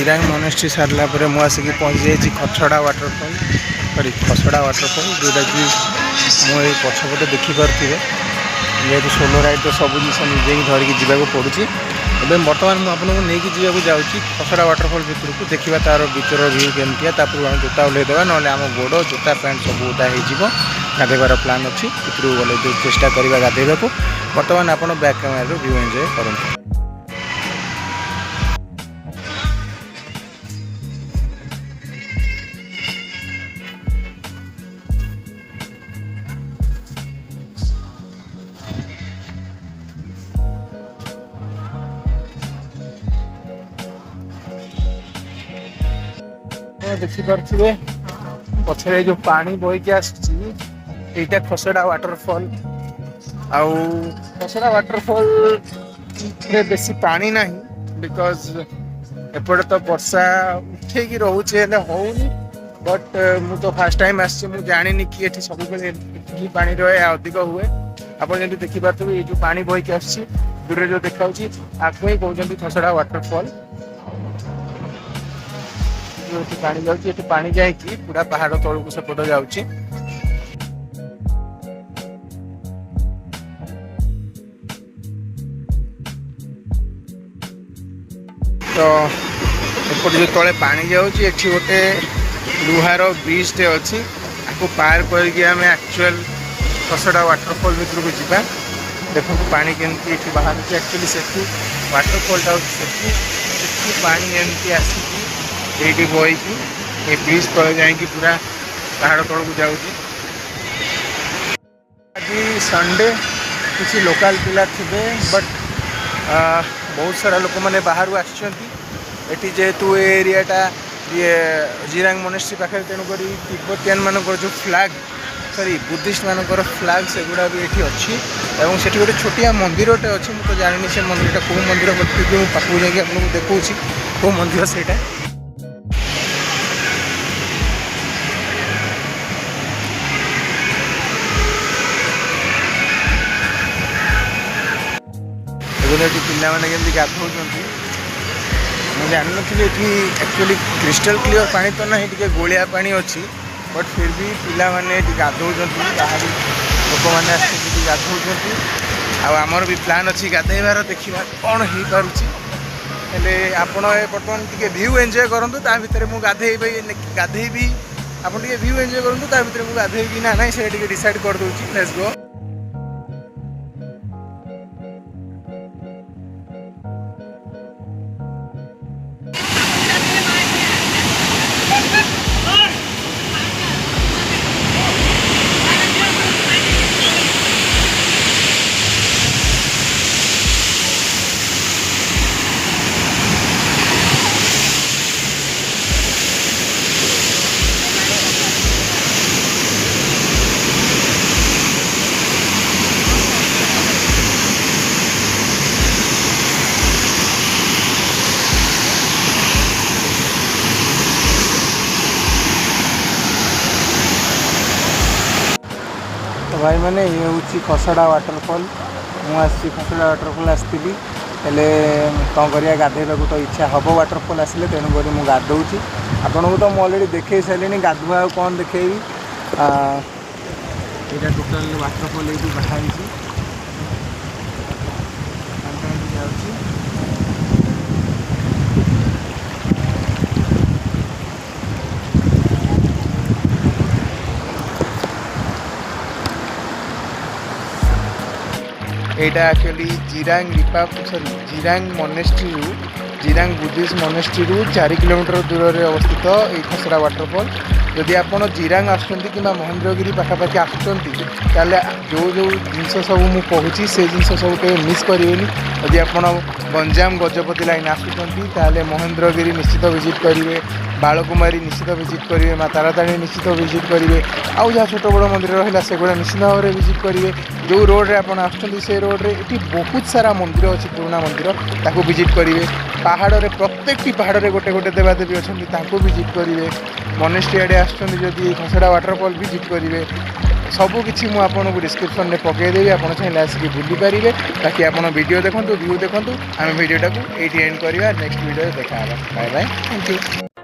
ଜିରାଙ୍ଗ ମନେଷ୍ଟ୍ରି ସାରିଲା ପରେ ମୁଁ ଆସିକି ପହଞ୍ଚି ଯାଇଛି ଖସଡ଼ା ୱାଟରଫଲ୍। ସରି ଖସଡ଼ା ୱାଟରଫଲ୍, ଯେଉଁଟାକି ମୁଁ ଏଇ ପଛପଟେ ଦେଖିପାରୁଥିବେ। ଯେହେତୁ ସୋଲୋ ରାଇଡ୍ ତ ସବୁ ଜିନିଷ ନିଜେ ହିଁ ଧରିକି ଯିବାକୁ ପଡ଼ୁଛି। ଏବେ ବର୍ତ୍ତମାନ ମୁଁ ଆପଣଙ୍କୁ ନେଇକି ଯିବାକୁ ଯାଉଛି ଖସଡ଼ା ୱାଟରଫଲ୍ ଭିତରକୁ। ଦେଖିବା ତା'ର ଭିତର ଭିଉ କେମିତିଆ। ତାପରେ ଆମେ ଜୋତା ଓହ୍ଲାଇଦେବା, ନହେଲେ ଆମ ଗୋଡ଼ ଜୋତା ପ୍ୟାଣ୍ଟ ସବୁ ଓଦା ହେଇଯିବ। ଗାଧୋଇବାର ପ୍ଲାନ୍ ଅଛି, ଭିତରକୁ ଗଲେ ଚେଷ୍ଟା କରିବା ଗାଧୋଇବାକୁ। ବର୍ତ୍ତମାନ ଆପଣ ବ୍ୟାକ୍ କ୍ୟାମେରାରୁ ଭିଉ ଏନ୍ଜୟ କରନ୍ତୁ। ଦେଖିପାରୁଥିବେ ପଛରେ ଯେଉଁ ପାଣି ବୋହିକି ଆସୁଛି, ଏଇଟା ଖସଡ଼ା ୱାଟରଫଲ୍। ଆଉ ଖସଡ଼ା ୱାଟରଫଲ୍ରେ ବେଶୀ ପାଣି ନାହିଁ, ବିକଜ୍ ଏପଟେ ତ ବର୍ଷା ଉଠେଇକି ରହୁଛି ହେଲେ ହଉନି। ବଟ୍ ମୁଁ ତ ଫାର୍ଷ୍ଟ ଟାଇମ୍ ଆସିଛି, ମୁଁ ଜାଣିନି କି ଏଠି ସବୁବେଳେ ଏତିକି ପାଣି ରହେ, ଅଧିକ ହୁଏ। ଆପଣ ଯେମିତି ଦେଖିପାରୁଥିବେ ଏଇ ଯେଉଁ ପାଣି ବୋହିକି ଆସୁଛି, ଦୂରରେ ଯେଉଁ ଦେଖାଯାଉଛି, ଆକୁ ହିଁ କହୁଛନ୍ତି ଖସଡ଼ା ୱାଟରଫଲ୍। ଏଠି ପାଣି ଯାଉଛି, ଏଠି ପାଣି ଯାଇକି ପୁରା ପାହାଡ଼ ତଳକୁ ସେପଟ ଯାଉଛି। ତ ଏପଟେ ଯେଉଁ ତଳେ ପାଣି ଯାଉଛି, ଏଠି ଗୋଟେ ଲୁହାର ବ୍ରିଜ୍ଟେ ଅଛି। ଆକୁ ପାର କରିକି ଆମେ ଆକ୍ଚୁଆଲ୍ ଖସଡ଼ା ୱାଟରଫଲ୍ ଭିତରକୁ ଯିବା। ଦେଖନ୍ତୁ ପାଣି କେମିତି ଏଠି ବାହାରୁଛି। ଆକ୍ଚୁଆଲି ସେଠୁ ୱାଟରଫଲ୍ଟା ହେଉଛି ସେଠୁ ପାଣି ଏମିତି ଆସିକି ଏଇଠି ବୋହିକି ଏ ବ୍ରିଜ୍ ତଳେ ଯାଇକି ପୁରା ପାହାଡ଼ ତଳକୁ ଯାଉଛି। ଆଜି ସଣ୍ଡେ, କିଛି ଲୋକାଲ୍ ପିଲା ଥିବେ, ବଟ୍ ବହୁତ ସାରା ଲୋକମାନେ ବାହାରୁ ଆସିଛନ୍ତି ଏଠି। ଯେହେତୁ ଏ ଏରିଆଟା ଜିରାଙ୍ଗ ମନେଷ୍ଟ୍ରି ପାଖରେ, ତେଣୁକରି ତିବ୍ବତିଆନ୍ ମାନଙ୍କର ଯେଉଁ ଫ୍ଲାଗ୍, ସରି ବୁଦ୍ଧିଷ୍ଟ ମାନଙ୍କର ଫ୍ଲାଗ୍, ସେଗୁଡ଼ା ବି ଏଠି ଅଛି। ଏବଂ ସେଠି ଗୋଟେ ଛୋଟିଆ ମନ୍ଦିରଟେ ଅଛି। ମୁଁ ତ ଜାଣିନି ସେ ମନ୍ଦିରଟା କେଉଁ ମନ୍ଦିର, କିନ୍ତୁ ମୁଁ ପାଖକୁ ଯାଇକି ଆପଣଙ୍କୁ ଦେଖାଉଛି କେଉଁ ମନ୍ଦିର ସେଇଟା। ଦେଖନ୍ତୁ ଏଠି ପିଲାମାନେ କେମିତି ଗାଧଉଛନ୍ତି। ମୁଁ ଜାଣିନଥିଲି ଏଠି ଆକ୍ଚୁଆଲି କ୍ରିଷ୍ଟାଲ୍ କ୍ଲିଅର୍ ପାଣି ତ ନାହିଁ, ଟିକେ ଗୋଳିଆ ପାଣି ଅଛି। ବଟ୍ ଫିର୍ ବି ପିଲାମାନେ ଏଠି ଗାଧଉଛନ୍ତି, ବାହାରୁ ଲୋକମାନେ ଆସିକି ଏଠି ଗାଧଉଛନ୍ତି। ଆଉ ଆମର ବି ପ୍ଲାନ୍ ଅଛି ଗାଧେଇବାର, ଦେଖିବା କ'ଣ ହେଇପାରୁଛି। ହେଲେ ଆପଣ ବର୍ତ୍ତମାନ ଟିକେ ଭିଉ ଏନ୍ଜୟ କରନ୍ତୁ, ତା ଭିତରେ ମୁଁ ଗାଧେଇବି। ଆପଣ ଟିକେ ଭିଉ ଏନ୍ଜୟ କରନ୍ତୁ, ତା ଭିତରେ ମୁଁ ଗାଧେଇବି ନା ନାହିଁ ସେଇଟା ଟିକେ ଡିସାଇଡ଼୍ କରିଦେଉଛି। Let's go. भाई मैंने ये हूँ खसड़ा वाटरफॉल। मुझे खसड़ा वाटरफॉल आसती, हेले कौन करिया गाधेबा तो इच्छा हम वाटरफॉल आसिले, तेणुक मुझे गाधौची। आपन को तो मुझे अलरेडी देखे सारे गाधुआ कौन देखेबी। यहाँ टोटाल वाटरफॉल ये बाहरी एटा actually जिरांग monastery जिरांग Buddhist monastery 4 kilometre दूर में अवस्थित ये खसड़ा वाटरफॉल। जदि आप जिरांग आसुँच कि महेंद्रगिरी पाखापाखि आसुँच, जो जो जिनस सब मुझे कहूँ से जिन सब कहीं मिस करेंगे। जदि आप गंजाम गजपति लाइन आसुँच महेंद्रगिरी निश्चित विजिट करेंगे, बालकुमारी निश्चित विजिट करेंगे, माँ तारातारिणी निश्चित विजिट करेंगे, आउ जहाँ छोट बड़ मंदिर रहा सेगुड़ा निश्चित भाव में विजिट करेंगे। जो रोड रे आपन आसुँच से रोड रे ये बहुत सारा मंदिर अच्छी, पुराना मंदिर ताको विजिट करेंगे। पहाड़ रे प्रत्येक पहाड़ रे गोटे गोटे देवादेवी अच्छा विजिट करेंगे। मनेस्ट्री आड़े आसुँच जदि खसड़ा वाटरफॉल विजिट करेंगे। सबकि मुझे आपको डिस्क्रिप्शन में पकईदेवी आप चाहिए आसिक बुली पारे बाकी आप वीडियो देखो व्यू देखो आम भिडटा को ये एंड करवा नेक्स्ट वीडियो देखा बाय बाय थैंक यू।